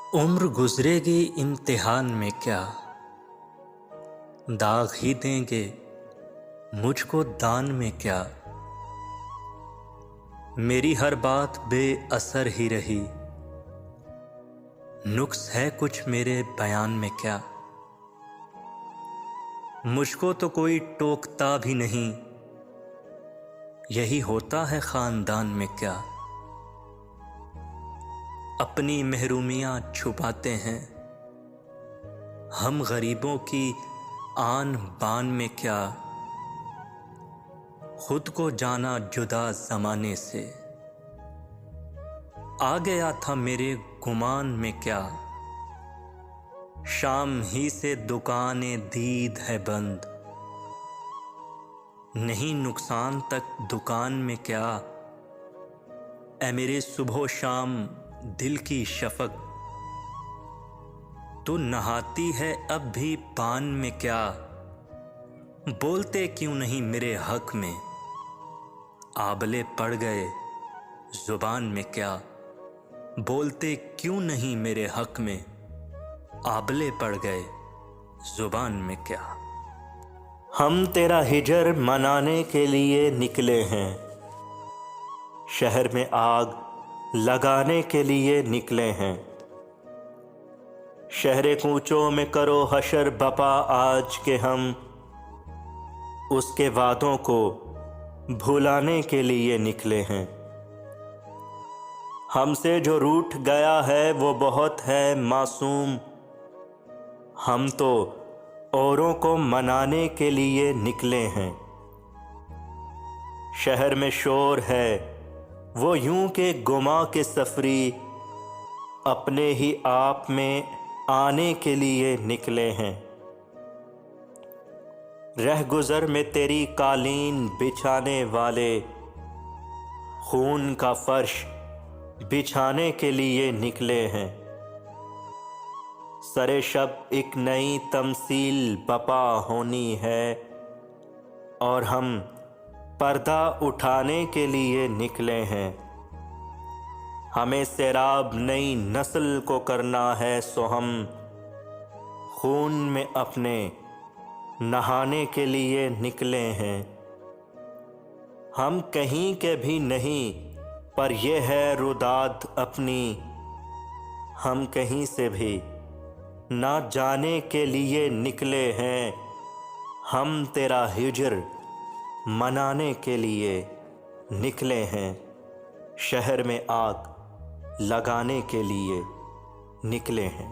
उम्र गुजरेगी इम्तिहान में क्या, दाग ही देंगे मुझको दान में क्या। मेरी हर बात बेअसर ही रही, नुक्स है कुछ मेरे बयान में क्या। मुझको तो कोई टोकता भी नहीं, यही होता है खानदान में क्या। अपनी महरूमियाँ छुपाते हैं हम गरीबों की आन बान में क्या। खुद को जाना जुदा ज़माने से, आ गया था मेरे गुमान में क्या। शाम ही से दुकानें दीद है बंद, नहीं नुकसान तक दुकान में क्या। ऐ मेरे सुबह शाम दिल की शफक, तू नहाती है अब भी पान में क्या। बोलते क्यों नहीं मेरे हक में, आबले पड़ गए जुबान में क्या। बोलते क्यों नहीं मेरे हक में, आबले पड़ गए जुबान में क्या। हम तेरा हिजर मनाने के लिए निकले हैं, शहर में आग लगाने के लिए निकले हैं। शहरे कूचों में करो हशर बपा आज के हम, उसके वादों को भुलाने के लिए निकले हैं। हमसे जो रूठ गया है वो बहुत है मासूम, हम तो औरों को मनाने के लिए निकले हैं। शहर में शोर है वो यूं के गुमा के सफरी, अपने ही आप में आने के लिए निकले हैं। रह गुज़र में तेरी कालीन बिछाने वाले, खून का फर्श बिछाने के लिए निकले हैं। सरे शब एक नई तमसील बपा होनी है, और हम पर्दा उठाने के लिए निकले हैं। हमें सैराब नई नस्ल को करना है, सो हम खून में अपने नहाने के लिए निकले हैं। हम कहीं के भी नहीं पर यह है रुदाद अपनी, हम कहीं से भी ना जाने के लिए निकले हैं। हम तेरा हिजर मनाने के लिए निकले हैं, शहर में आग लगाने के लिए निकले हैं।